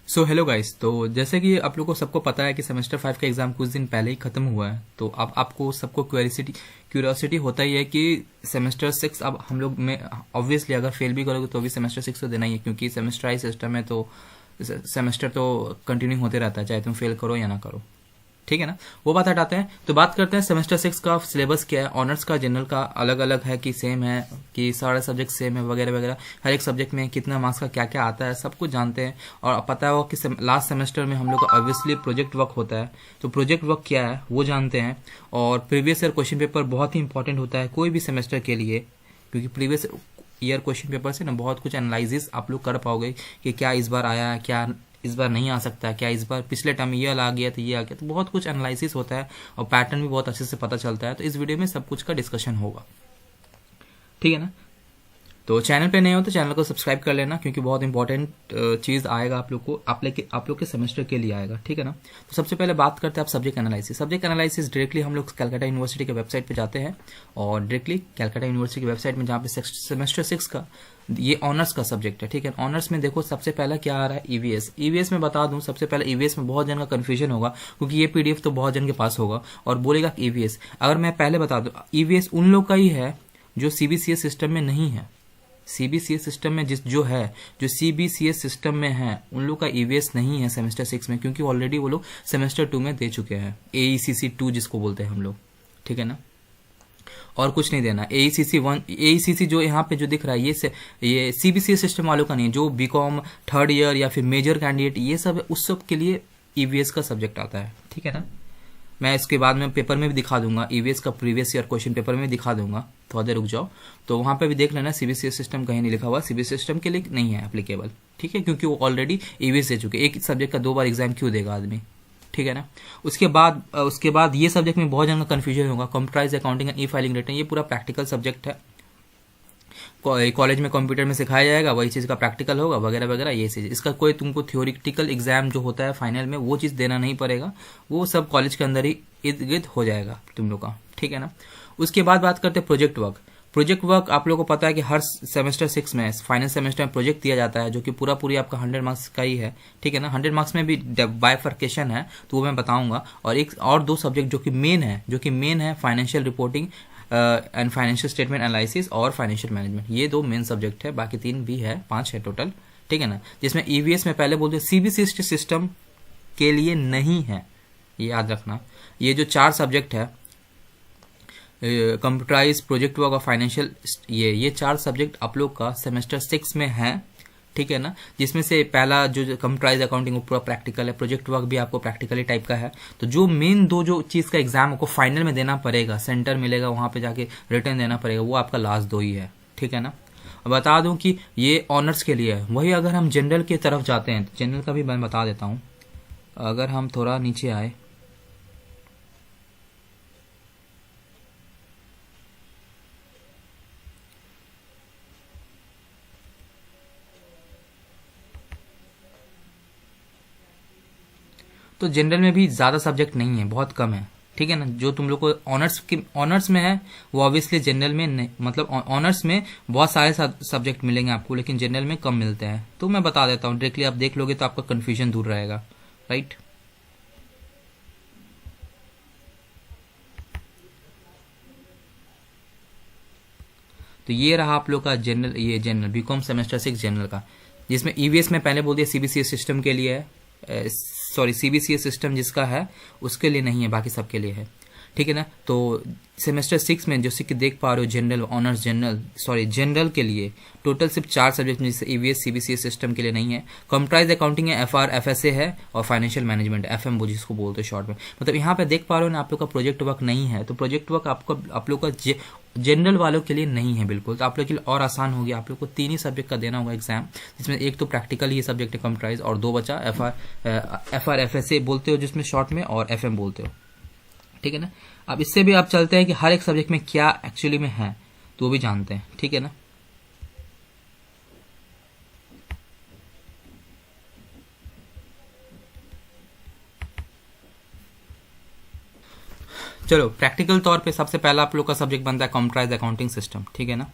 So hello guys. तो जैसे कि आप लोगों को सबको पता है कि सेमेस्टर 5 का एग्जाम कुछ दिन पहले ही खत्म हुआ है। तो अब आपको सबको क्यूरियोसिटी होता ही है कि सेमेस्टर 6 अब हम लोग में ऑब्वियसली अगर फेल भी करोगे तो भी सेमेस्टर 6 तो देना ही है, क्योंकि सेमेस्टराइज सिस्टम है। तो सेमेस्टर तो कंटिन्यू होते रहता है चाहे तुम फेल करो या ना करो, ठीक है ना। वो बात हटाते हैं, तो बात करते हैं सेमेस्टर 6 का सिलेबस क्या है। ऑनर्स का जनरल का अलग अलग है कि सेम है कि सारे सब्जेक्ट सेम है वगैरह वगैरह। हर एक सब्जेक्ट में कितना मार्क्स का क्या क्या आता है सब कुछ जानते हैं। और पता हो कि लास्ट सेमेस्टर में हम लोग का ऑब्वियसली प्रोजेक्ट वर्क होता है, तो प्रोजेक्ट वर्क क्या है वो जानते हैं। और प्रीवियस ईयर क्वेश्चन पेपर बहुत ही इंपॉर्टेंट होता है कोई भी सेमेस्टर के लिए, क्योंकि प्रीवियस ईयर क्वेश्चन पेपर से ना बहुत कुछ एनालिसिस आप लोग कर पाओगे कि क्या इस बार आया है, क्या इस बार नहीं आ सकता, क्या इस बार पिछले टाइम ये आ गया तो ये आ गया। तो बहुत कुछ एनालिसिस होता है और पैटर्न भी बहुत अच्छे से पता चलता है। तो इस वीडियो में सब कुछ का डिस्कशन होगा, ठीक है ना। तो चैनल पे नए हो तो चैनल को सब्सक्राइब कर लेना, क्योंकि बहुत इंपॉर्टेंट चीज आएगा आप लोग को, आप लोग के सेमेस्टर के लिए आएगा, ठीक है ना। तो सबसे पहले बात करते हैं आप subject analysis. Subject analysis directly हम लोग कलकत्ता यूनिवर्सिटी के वेबसाइट पे जाते हैं और डायरेक्टली कलकत्ता यूनिवर्सिटी की वेबसाइट में जहाँ पे सेमेस्टर 6 का ये ऑनर्स का सब्जेक्ट है, ठीक है। ऑनर्स में देखो सबसे पहला क्या आ रहा है, ईवीएस। ईवीएस में बता दूं सबसे पहले ईवीएस में बहुत जन का कंफ्यूजन होगा, क्योंकि ये पीडीएफ तो बहुत जन के पास होगा और बोलेगा ईवीएस। अगर मैं पहले बता दूं, ईवीएस उन लोग का ही है जो सीबीसीएस सिस्टम में नहीं है। सीबीसीएस सिस्टम में जो सीबीसीएस सिस्टम में है उन लोग का ईवीएस नहीं है सेमेस्टर 6 में, क्योंकि ऑलरेडी वो लोग सेमेस्टर 2 में दे चुके हैं। एईसीसी 2 जिसको बोलते हैं हम लोग, ठीक है ना। और कुछ नहीं देना। एईसीसी 1 एईसीसी जो यहाँ पे जो दिख रहा है ये सीबीसीएस सिस्टम वालों का नहीं है। जो बीकॉम थर्ड ईयर या फिर मेजर कैंडिडेट ये सब उस सब के लिए ईवीएस का सब्जेक्ट आता है, ठीक है ना। मैं इसके बाद में पेपर में भी दिखा दूंगा, ईवीएस का प्रीवियस ईयर क्वेश्चन पेपर में भी दिखा दूंगा, थोड़ा देर रुक जाओ। तो वहां पे भी देख लेना, सीबीएसई सिस्टम कहीं नहीं लिखा हुआ, सीबीएसई सिस्टम के लिए नहीं है एप्लीकेबल, ठीक है, क्योंकि वो ऑलरेडी ईवीएस दे चुके। एक सब्जेक्ट का 2 बार एग्जाम क्यों देगा आदमी, ठीक है ना। उसके बाद ये सब्जेक्ट में बहुत जन का कंफ्यूजन होगा, computerise accounting and e filing return. ये पूरा प्रैक्टिकल सब्जेक्ट है, कॉलेज में कंप्यूटर में सिखाया जाएगा, वही चीज का प्रैक्टिकल होगा वगैरह वगैरह ये चीज। इसका कोई तुमको थ्योरेटिकल एग्जाम जो होता है फाइनल में वो चीज देना नहीं पड़ेगा, वो सब कॉलेज के अंदर ही इर्द गिर्द हो जाएगा तुम लोग का, ठीक है ना। उसके बाद बात करते हैं प्रोजेक्ट वर्क। प्रोजेक्ट वर्क आप लोगों को पता है कि हर सेमेस्टर 6 में फाइनल सेमेस्टर में प्रोजेक्ट दिया जाता है, जो कि पूरी आपका 100 मार्क्स का ही है, ठीक है ना। 100 मार्क्स में भी बाइफर्केशन है तो वो मैं बताऊंगा। और एक और 2 सब्जेक्ट जो कि मेन है financial reporting and financial statement analysis और फाइनेंशियल मैनेजमेंट। ये 2 मेन सब्जेक्ट है, बाकी 3 भी है, 5 है टोटल, ठीक है ना। जिसमें ईवीएस में पहले बोलते सीबीसीएस सिस्टम के लिए नहीं है, ये याद रखना। ये जो 4 सब्जेक्ट है, कंप्यूटराइज, प्रोजेक्ट वर्क और फाइनेंशियल, ये 4 सब्जेक्ट आप लोग का सेमेस्टर 6 में है, ठीक है ना। जिसमें से पहला जो कंप्यूटराइज अकाउंटिंग वो पूरा प्रैक्टिकल है, प्रोजेक्ट वर्क भी आपको प्रैक्टिकली टाइप का है। तो जो मेन 2 जो चीज का एग्जाम आपको फाइनल में देना पड़ेगा, सेंटर मिलेगा वहां पे जाके रिटर्न देना पड़ेगा, वो आपका लास्ट 2 ही है, ठीक है ना। बता दूं कि ये ऑनर्स के लिए है। वही अगर हम जनरल की तरफ जाते हैं तो जनरल का भी मैं बता देता हूं। अगर हम थोड़ा नीचे आए तो जनरल में भी ज्यादा सब्जेक्ट नहीं है, बहुत कम है, ठीक है ना। जो तुम लोग को ऑनर्स में है वो ऑब्वियसली जनरल में नहीं, मतलब ऑनर्स में बहुत सारे सब्जेक्ट मिलेंगे आपको, लेकिन जनरल में कम मिलते हैं। तो मैं बता देता हूँ, डायरेक्टली आप देख लोगे तो आपका कंफ्यूजन दूर रहेगा, राइट। तो ये रहा आप लोग का जनरल, ये जनरल बीकॉम सेमेस्टर 6 जनरल का, जिसमें ईवीएस में पहले बोल दिया सीबीसीएस सिस्टम के लिए है, सॉरी सीबीसीएस सिस्टम जिसका है उसके लिए नहीं है, बाकी सबके लिए है, ठीक है ना। तो सेमेस्टर 6 में जैसे कि देख पा रहे हो जनरल, ऑनर्स जनरल के लिए टोटल सिर्फ 4 सब्जेक्ट, जिससे ईवीएस सीबीसीएस सिस्टम के लिए नहीं है। कंप्यूटराइज अकाउंटिंग है, एफआर एफएसए है और फाइनेंशियल मैनेजमेंट एफएम वो जिसको बोलते हैं शॉर्ट में। मतलब यहाँ पे देख पा रहे हो ना आप लोग का प्रोजेक्ट वर्क नहीं है, तो प्रोजेक्ट वर्क आप लोग का जनरल वालों के लिए नहीं है बिल्कुल। तो आप लोग के लिए और आसान हो गया, आप लोग को 3 ही सब्जेक्ट का देना होगा एग्जाम, जिसमें एक तो प्रैक्टिकल ही सब्जेक्ट है कंप्यूटराइज, और 2 बचा एफआर एफएसए बोलते हो जिसमें शॉर्ट में, और एफएम बोलते हो, ठीक है ना। अब इससे भी आप चलते हैं कि हर एक सब्जेक्ट में क्या एक्चुअली में है तो वो भी जानते हैं, ठीक है ना। चलो प्रैक्टिकल तौर पे सबसे पहला आप लोग का सब्जेक्ट बनता है कंप्यूटराइज अकाउंटिंग सिस्टम, ठीक है ना।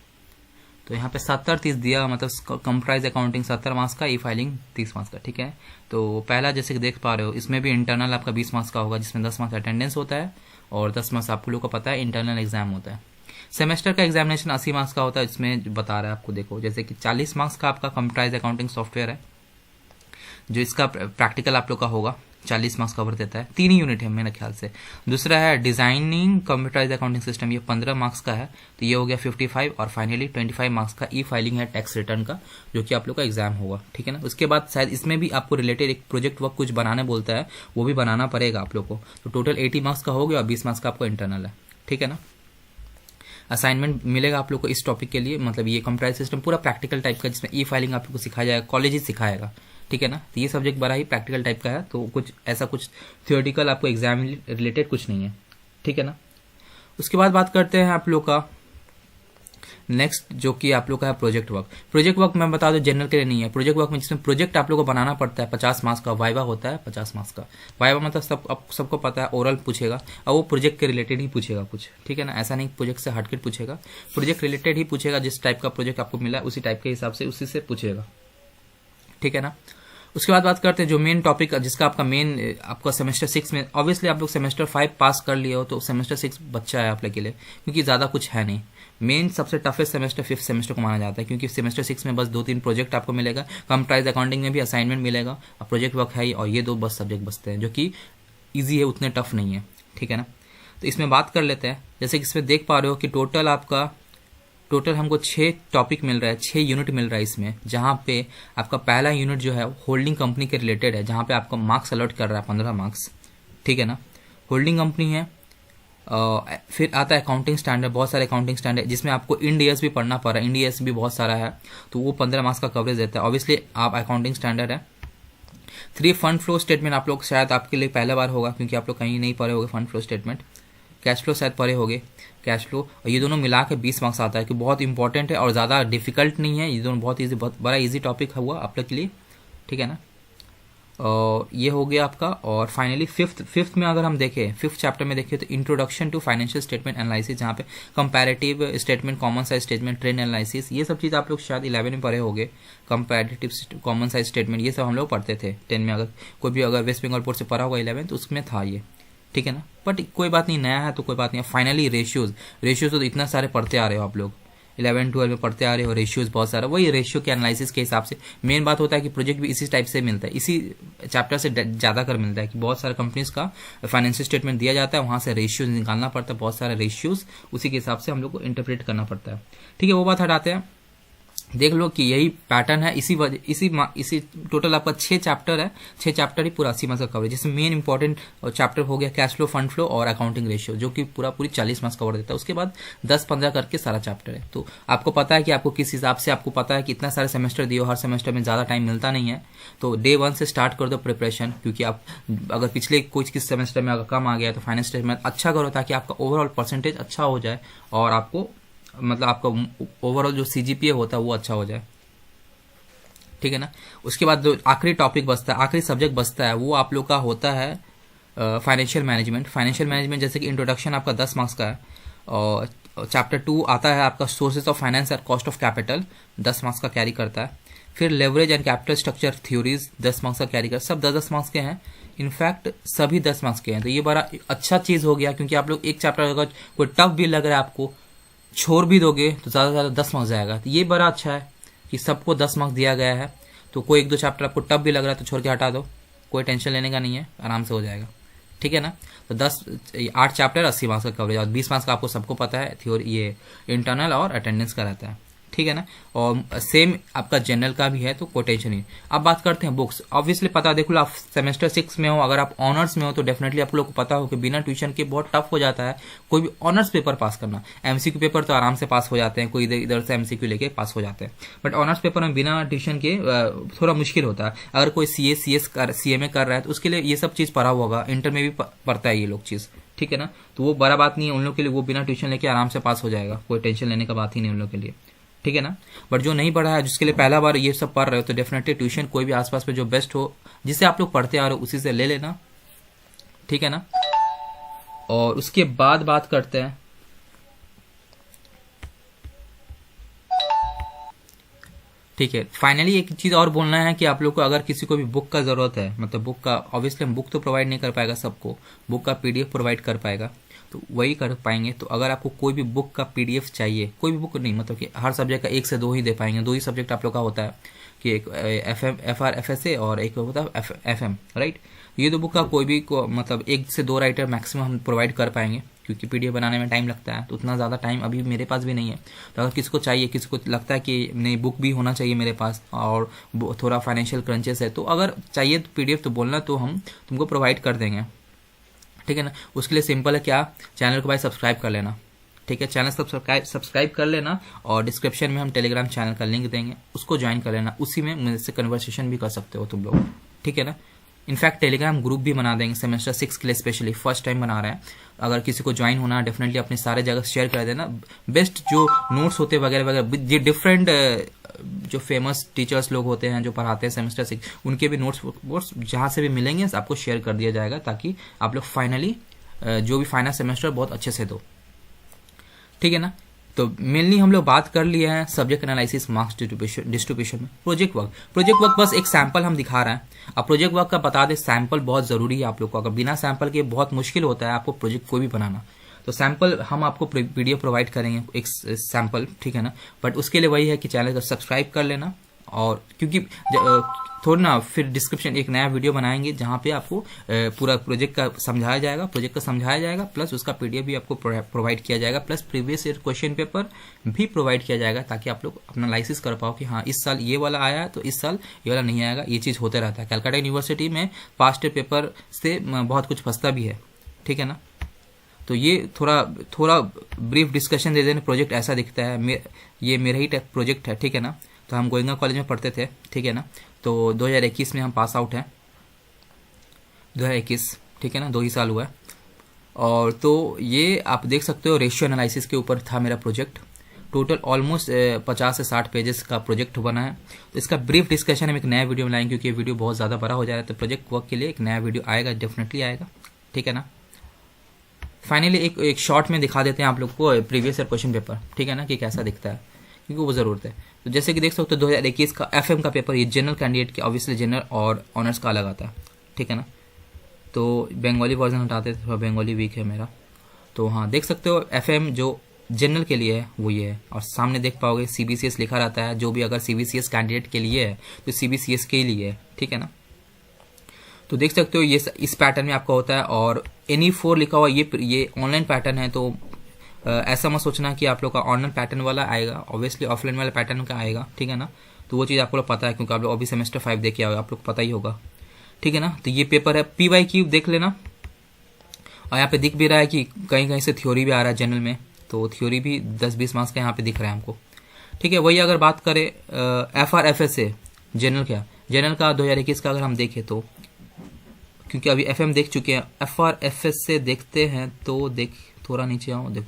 तो यहाँ पे 70-30 दिया, मतलब कंप्राइज अकाउंटिंग 70 मार्क्स का, ई फाइलिंग 30 मार्क्स का, ठीक है। तो पहला जैसे कि देख पा रहे हो, इसमें भी इंटरनल आपका 20 मार्क्स का होगा, जिसमें 10 मार्क्स अटेंडेंस होता है और 10 मार्क्स आप लोग को पता है इंटरनल एग्जाम होता है। सेमेस्टर का एग्जामिनेशन 80 मार्क्स का होता है, इसमें बता रहा है आपको, देखो जैसे कि 40 मार्क्स का आपका कंप्राइज अकाउंटिंग सॉफ्टवेयर है, जो इसका प्रैक्टिकल आप लोग का होगा, 40 मार्क्स कवर देता है। 3 ही यूनिट है मेरे ख्याल से। दूसरा है डिजाइनिंग कंप्यूटराइज अकाउंटिंग सिस्टम, ये 15 मार्क्स का है, तो ये हो गया 55। और फाइनली 25 मार्क्स का ई फाइलिंग है टैक्स रिटर्न का, जो कि आप लोग का एग्जाम होगा, ठीक है ना। उसके बाद शायद इसमें भी आपको रिलेटेड एक प्रोजेक्ट वर्क कुछ बनाने बोलता है, वो भी बनाना पड़ेगा आप लोग को। तो टोटल 80 मार्क्स का हो गया और 20 मार्क्स का आपको इंटरनल है, ठीक है ना। असाइनमेंट मिलेगा आप लोग को इस टॉपिक के लिए, मतलब ये कंप्यूटराइज सिस्टम पूरा प्रैक्टिकल टाइप का, जिसमें ई फाइलिंग आप लोग को सिखाया जाएगा, कॉलेज ही सिखाएगा, ठीक है ना। तो ये सब्जेक्ट बड़ा ही प्रैक्टिकल टाइप का है, तो कुछ ऐसा कुछ थियोरेटिकल आपको एग्जाम रिलेटेड कुछ नहीं है, ठीक है ना। उसके बाद बात करते हैं आप लोग का नेक्स्ट, जो कि आप लोग का है प्रोजेक्ट वर्क। प्रोजेक्ट वर्क मैं बता दूं जनरल के लिए नहीं है। प्रोजेक्ट वर्क में जिसमें प्रोजेक्ट आप लोग को बनाना पड़ता है, 50 मार्क्स का। वाइवा होता है 50 मार्क्स का। वाइवा मतलब सबको पता है, ओरल पूछेगा और वो प्रोजेक्ट के रिलेटेड ही पूछेगा कुछ, ठीक है ना। ऐसा नहीं प्रोजेक्ट से हटके पूछेगा, प्रोजेक्ट रिलेटेड ही पूछेगा। जिस टाइप का प्रोजेक्ट आपको मिला है उसी टाइप के हिसाब से उसी से पूछेगा, ठीक है ना। उसके बाद बात करते हैं जो मेन टॉपिक, जिसका आपका मेन आपका सेमेस्टर 6 में, ऑब्वियसली आप लोग सेमेस्टर 5 पास कर लिए हो तो सेमेस्टर 6 बच्चा है आप लोग के लिए, क्योंकि ज़्यादा कुछ है नहीं। मेन सबसे टफेस्ट सेमेस्टर 5th सेमेस्टर को माना जाता है, क्योंकि सेमेस्टर 6 में बस 2-3 प्रोजेक्ट आपको मिलेगा, कंप्राइज अकाउंटिंग में भी असाइनमेंट मिलेगा और प्रोजेक्ट वर्क है, और ये 2 बस सब्जेक्ट बचते हैं, जो कि ईजी है, उतने टफ नहीं है, ठीक है ना। तो इसमें बात कर लेते हैं। जैसे कि इसमें देख पा रहे हो कि टोटल हमको 6 टॉपिक मिल रहा है, 6 यूनिट मिल रहा है इसमें, जहां पे आपका पहला यूनिट जो है होल्डिंग कंपनी के रिलेटेड है, जहां पे आपको मार्क्स अलॉट कर रहा है 15 मार्क्स, ठीक है ना। होल्डिंग कंपनी है। फिर आता है अकाउंटिंग स्टैंडर्ड, बहुत सारे अकाउंटिंग स्टैंडर्ड, जिसमें आपको इंड एस भी पढ़ना पड़ रहा है, इंड एस भी बहुत सारा है, तो वो 15 मार्क्स का कवरेज देता है। ऑब्वियसली आप अकाउंटिंग स्टैंडर्ड है। 3 फंड फ्लो स्टेटमेंट आप लोग शायद आपके लिए पहला बार होगा, क्योंकि आप लोग कहीं नहीं पढ़े होगे fund flow statement. Cash flow शायद पढ़े होगे, कैश फ्लो, और ये दोनों मिला के 20 मार्क्स आता है, कि बहुत इंपॉर्टेंट है और ज़्यादा डिफिकल्ट नहीं है, ये दोनों बहुत ईजी, बहुत बड़ा ईजी टॉपिक हुआ आप लोग के लिए, ठीक है ना। और ये हो गया आपका। और फाइनली फिफ्थ में अगर हम देखें, 5th चैप्टर में देखें तो introduction to financial statement analysis, जहाँ पे comparative statement, common size statement, trend analysis, ये सब चीज़ आप लोग शायद 11 में पढ़े होंगे। कंपैरेटिव कॉमन साइज स्टेटमेंट, ये सब हम लोग पढ़ते थे 10 में। अगर कोई भी अगर वेस्ट बंगाल बोर्ड से पढ़ा होगा 11 तो उसमें था ये, ठीक है ना। बट कोई बात नहीं, नया है तो कोई बात नहीं। फाइनली रेशियोज तो इतना सारे पढ़ते आ रहे हो आप लोग, 11-12 में पढ़ते आ रहे हो, रेशियोज बहुत सारा। वही रेशियो के एनालिसिस के हिसाब से मेन बात होता है कि प्रोजेक्ट भी इसी टाइप से मिलता है, इसी चैप्टर से ज़्यादा कर मिलता है, कि बहुत सारे कंपनीज का फाइनेंशियल स्टेटमेंट दिया जाता है, वहाँ से रेशियोज निकालना पड़ता है, बहुत सारे रेशियोज, उसी के हिसाब से हम लोग को इंटरप्रेट करना पड़ता है, ठीक है। वो बात हटाते हैं। देख लो कि यही पैटर्न है, इसी टोटल आपका 6 चैप्टर है, 6 चैप्टर ही पूरा 80 मार्क्स का कवरेज, जिसमें मेन इंपॉर्टेंट चैप्टर हो गया कैश फ्लो, फंड फ्लो और अकाउंटिंग रेशियो, जो कि पूरी 40 मार्क्स कवर देता है। उसके बाद 10-15 करके सारा चैप्टर है। तो आपको पता है कि आपको किस हिसाब से, आपको पता है कि इतना सारे सेमेस्टर दिए, हर सेमेस्टर में ज़्यादा टाइम मिलता नहीं है, तो डे 1 से स्टार्ट कर दो प्रिपरेशन, क्योंकि आप अगर पिछले किस सेमेस्टर में अगर कम आ गया तो फाइनेंस स्टेटमेंट अच्छा करो, ताकि आपका ओवरऑल परसेंटेज अच्छा हो जाए और आपको मतलब आपका ओवरऑल जो CGPA होता है वो अच्छा हो जाए, ठीक है ना। उसके बाद जो आखिरी टॉपिक बचता है, आखिरी सब्जेक्ट बचता है, वो आप लोग का होता है फाइनेंशियल मैनेजमेंट। फाइनेंशियल मैनेजमेंट जैसे कि इंट्रोडक्शन आपका 10 मार्क्स का है, और चैप्टर 2 आता है आपका सोर्सेज ऑफ फाइनेंस और कॉस्ट ऑफ कैपिटल, 10 मार्क्स का कैरी करता है। फिर leverage and capital structure theories 10 marks का कैरी करता है। सब 10-10 मार्क्स के हैं, इनफैक्ट सभी 10 मार्क्स के हैं। तो ये बड़ा अच्छा चीज़ हो गया, क्योंकि आप लोग एक चैप्टर अगर कोई टफ भी लग रहा है आपको, छोड़ भी दोगे तो ज़्यादा से ज़्यादा 10 मार्क्स जाएगा। तो ये बड़ा अच्छा है कि सबको 10 मार्क्स दिया गया है। तो कोई 1-2 चैप्टर आपको टफ भी लग रहा है तो छोड़ के हटा दो, कोई टेंशन लेने का नहीं है, आराम से हो जाएगा, ठीक है ना। तो 8 चैप्टर 80 मार्क्स का कवरेज, और 20 मार्क्स का आपको सबको पता है थ्योरी, ये इंटरनल और अटेंडेंस का रहता है, ठीक है ना। और सेम आपका जनरल का भी है, तो कोई टेंशन नहीं। अब बात करते हैं बुक्स। ऑब्वियसली पता, देखो आप सेमेस्टर 6 में हो, अगर आप ऑनर्स में हो तो डेफिनेटली आप लोग को पता हो कि बिना ट्यूशन के बहुत टफ हो जाता है कोई भी ऑनर्स पेपर पास करना। MCQ पेपर तो आराम से पास हो जाते हैं, कोई इधर से MCQ लेके पास हो जाते हैं, बट ऑनर्स पेपर में बिना ट्यूशन के थोड़ा मुश्किल होता है। अगर कोई CS CMA कर रहा है तो उसके लिए ये सब चीज़ पढ़ा होगा, इंटर में भी पढ़ता है ये लोग चीज़, ठीक है ना। तो वो बड़ा बात नहीं है उन लोग के लिए, वो बिना ट्यूशन लेके आराम से पास हो जाएगा, कोई टेंशन लेने का बात ही नहीं उन लोग के लिए, ठीक है ना। बट जो नहीं पढ़ा है, जिसके लिए पहला बार ये सब पढ़ रहे हो, तो डेफिनेटली ट्यूशन कोई भी आसपास पे जो बेस्ट हो, जिसे आप लोग पढ़ते आ रहे हो उसी से ले लेना, ठीक है ना। और उसके बाद बात करते हैं ठीक है। फाइनली एक चीज और बोलना है कि आप लोग को अगर किसी को भी बुक का जरूरत है, मतलब बुक का ऑब्वियसली हम बुक तो प्रोवाइड नहीं कर पाएगा सबको, बुक का पीडीएफ प्रोवाइड कर पाएगा तो वही कर पाएंगे। तो अगर आपको कोई भी बुक का पीडीएफ चाहिए, कोई भी बुक नहीं, मतलब कि हर सब्जेक्ट का 1 से 2 ही दे पाएंगे, 2 ही सब्जेक्ट आप लोग का होता है कि एक FR FSA और एक होता है FM, राइट। ये दो बुक का कोई भी मतलब 1 से 2 राइटर मैक्सिमम हम प्रोवाइड कर पाएंगे, क्योंकि पीडीएफ बनाने में टाइम लगता है, तो उतना ज़्यादा टाइम अभी मेरे पास भी नहीं है। तो अगर किसी को चाहिए, किसी को लगता है कि नहीं बुक भी होना चाहिए मेरे पास और थोड़ा फाइनेंशियल क्रंचेस है, तो अगर चाहिए तो पीडीएफ तो बोलना, तो हम तुमको प्रोवाइड कर देंगे, ठीक है ना। उसके लिए सिंपल है क्या, चैनल को भाई सब्सक्राइब कर लेना, ठीक है। चैनल सब्सक्राइब कर लेना और डिस्क्रिप्शन में हम टेलीग्राम चैनल का लिंक देंगे, उसको ज्वाइन कर लेना। उसी में मेरे से कन्वर्सेशन भी कर सकते हो तुम लोग, ठीक है ना। इनफैक्ट टेलीग्राम ग्रुप भी बना देंगे सेमेस्टर 6 के लिए, स्पेशली फर्स्ट टाइम बना रहे हैं। अगर किसी को ज्वाइन होना, डेफिनेटली अपने सारे जगह शेयर कर देना। बेस्ट जो नोट्स होते वगैरह वगैरह, ये डिफरेंट जो फेमस टीचर्स लोग होते हैं जो पढ़ाते हैं सेमेस्टर 6, उनके भी नोट्स जहाँ से भी मिलेंगे आपको शेयर कर दिया जाएगा, ताकि आप लोग फाइनली जो भी फाइनल सेमेस्टर बहुत अच्छे से दो, ठीक है ना। तो मेनली हम लोग बात कर लिए हैं सब्जेक्ट एनालिसिस, मार्क्स डिस्ट्रीब्यूशन में। प्रोजेक्ट वर्क बस एक सैंपल हम दिखा रहे हैं। अब प्रोजेक्ट वर्क का बता दें, सैंपल बहुत जरूरी है आप लोग को, अगर बिना सैंपल के बहुत मुश्किल होता है आपको प्रोजेक्ट कोई भी बनाना। तो सैंपल हम आपको पीडीएफ प्रोवाइड करेंगे, एक सैंपल, ठीक है ना। बट उसके लिए वही है कि चैनल को सब्सक्राइब कर लेना, और क्योंकि थोड़ा ना फिर डिस्क्रिप्शन एक नया वीडियो बनाएंगे जहाँ पे आपको पूरा प्रोजेक्ट का समझाया जाएगा, प्लस उसका पीडीएफ भी आपको प्रोवाइड किया जाएगा, plus previous year question paper भी प्रोवाइड किया जाएगा, ताकि आप लोग अपना एनालिसिस कर पाओ कि हाँ इस साल ये वाला आया तो इस साल ये वाला नहीं आएगा। ये चीज़ होता रहता है। कलकत्ता यूनिवर्सिटी में पास्ट ईयर पेपर से बहुत कुछ फंसता भी है, ठीक है ना। तो ये थोड़ा ब्रीफ डिस्कशन दे देने। प्रोजेक्ट ऐसा दिखता है, ये मेरा ही प्रोजेक्ट है, ठीक है ना। तो हम गोयंगा कॉलेज में पढ़ते थे, ठीक है ना। तो 2021 में हम पास आउट हैं, 2021, ठीक है ना, 2 ही साल हुआ है। और तो ये आप देख सकते हो रेशियो एनालिसिस के ऊपर था मेरा प्रोजेक्ट। टोटल ऑलमोस्ट 50 से 60 पेजेस का प्रोजेक्ट बना है। तो इसका ब्रीफ डिस्कशन हम एक नया वीडियो में लाएंगे, क्योंकि ये वीडियो बहुत ज़्यादा बड़ा हो जा रहा है। तो प्रोजेक्ट वर्क के लिए एक नया वीडियो आएगा, डेफिनेटली आएगा, ठीक है ना। फाइनली एक शॉर्ट में दिखा देते हैं आप लोग को प्रीवियस ईयर क्वेश्चन पेपर, ठीक है ना, कि कैसा दिखता है, क्योंकि वो ज़रूरत है। तो जैसे कि देख सकते हो 2021 का FM का पेपर, ये जनरल कैंडिडेट के ऑब्वियसली जनरल और ऑनर्स का अलग आता है, ठीक है ना। तो बंगाली वर्जन हटाते थे, बंगाली वीक है मेरा। तो हाँ देख सकते हो FM जो जनरल के लिए है वो ये है, और सामने देख पाओगे CBCS लिखा रहता है। जो भी अगर CBCS कैंडिडेट के लिए है तो CBCS के लिए है, ठीक है ना। तो देख सकते हो ये इस पैटर्न में आपका होता है, और NE4 लिखा हुआ ये ऑनलाइन पैटर्न है। तो ऐसा मत सोचना कि आप लोग का ऑनलाइन पैटर्न वाला आएगा, ऑब्वियसली ऑफलाइन वाला पैटर्न का आएगा, ठीक है ना। तो वो चीज़ आपको पता है, क्योंकि आप लोग अभी सेमेस्टर 5 देख के आओगे, आप लोग को पता ही होगा, ठीक है ना। तो ये पेपर है, PYQ देख लेना। और यहाँ पे दिख भी रहा है कि कहीं कहीं से थ्योरी भी आ रहा है जनरल में, तो थ्योरी भी 10-20 मार्क्स का यहाँ पे दिख रहा है हमको, ठीक है। वही अगर बात करें FR FSA जनरल का 2021 का अगर हम देखें, तो क्योंकि अभी FM देख चुके हैं, FR FSA देखते हैं। तो थोड़ा नीचे आओ, देखो,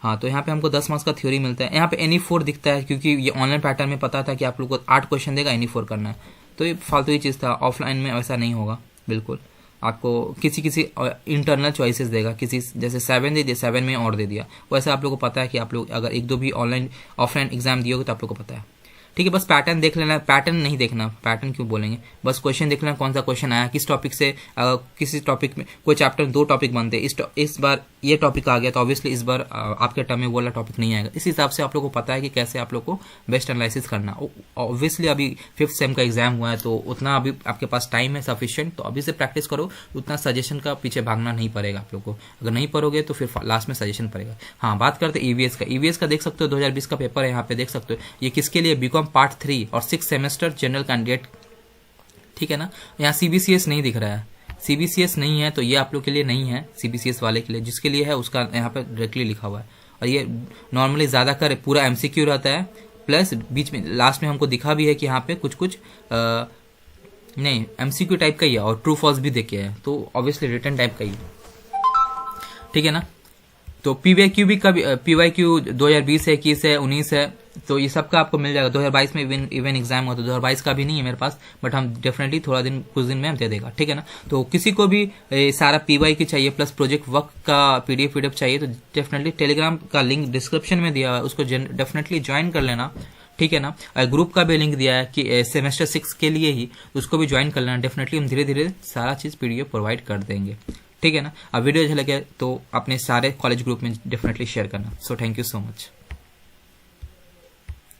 हाँ। तो यहाँ पे हमको 10 मार्क्स का थ्योरी मिलता है। यहाँ पे NE4 दिखता है, क्योंकि ये ऑनलाइन पैटर्न में पता था कि आप लोग को 8 क्वेश्चन देगा, NE4 करना है। तो ये फालतू ही चीज़ था। ऑफलाइन में वैसा नहीं होगा, बिल्कुल। आपको किसी इंटरनल चॉइसेस देगा, किसी जैसे 7 दे दिया, 7 में और दे दिया। वैसे आप लोग को पता है कि आप लोग अगर 1-2 भी ऑफलाइन एग्जाम दिए तो आप लोग को पता है, ठीक है। बस पैटर्न देख लेना, पैटर्न नहीं देखना, पैटर्न क्यों बोलेंगे, बस क्वेश्चन देख लेना, कौन सा क्वेश्चन आया, किस टॉपिक से। किसी टॉपिक में कोई चैप्टर 2 टॉपिक बनते हैं, इस बार ये टॉपिक आ गया, तो ऑब्वियसली इस बार आपके टर्म में वो वाला टॉपिक नहीं आएगा। इस हिसाब से आप लोग को पता है कि कैसे आप लोग को बेस्ट एनालिसिस करना। ऑब्वियसली अभी 5th सेम का एग्जाम हुआ है, तो उतना अभी आपके पास टाइम है सफिशिएंट, तो अभी से प्रैक्टिस करो। उतना सजेशन का पीछे भागना नहीं पड़ेगा आप लोग को। अगर नहीं पढ़ोगे तो फिर लास्ट में सजेशन पड़ेगा। हाँ, बात करते EVS का देख सकते हो, 2020 का पेपर है, यहाँ पे देख सकते हो। ये किसके लिए, BCom पार्ट 3 और 6 सेमेस्टर जनरल कैंडिडेट, ठीक है ना। यहाँ CBCS नहीं दिख रहा है, CBCS नहीं है, तो ये आप लोग के लिए नहीं है। CBCS वाले के लिए, जिसके लिए है उसका यहाँ पे डायरेक्टली लिखा हुआ है। और ये नॉर्मली ज्यादा कर पूरा MCQ रहता है, प्लस बीच में लास्ट में हमको दिखा भी है कि यहाँ पे कुछ नहीं MCQ टाइप का ही है, और ट्रू फॉल्स भी देखे है, तो ऑब्वियसली रिटर्न टाइप का ही, ठीक है ना। तो PYQ भी कभी PYQ 2020 है, 21 है, 19 है, तो ये सब का आपको मिल जाएगा। 2022 में इवन एग्जाम हुआ, तो 2022 का भी नहीं है मेरे पास, बट हम डेफिनेटली कुछ दिन में हम दे देगा, ठीक है ना। तो किसी को भी सारा PYQ चाहिए प्लस प्रोजेक्ट वर्क का PDF चाहिए, तो डेफिनेटली टेलीग्राम का लिंक डिस्क्रिप्शन में दिया हुआ है, उसको डेफिनेटली ज्वाइन कर लेना, ठीक है ना। ग्रुप का भी लिंक दिया है कि सेमेस्टर 6 के लिए ही, उसको भी ज्वाइन कर लेना। डेफिनेटली हम धीरे धीरे सारा चीज पीडीएफ प्रोवाइड कर देंगे, ठीक है ना। अब वीडियो अच्छा लगे तो अपने सारे कॉलेज ग्रुप में डेफिनेटली शेयर करना। So thank you so much.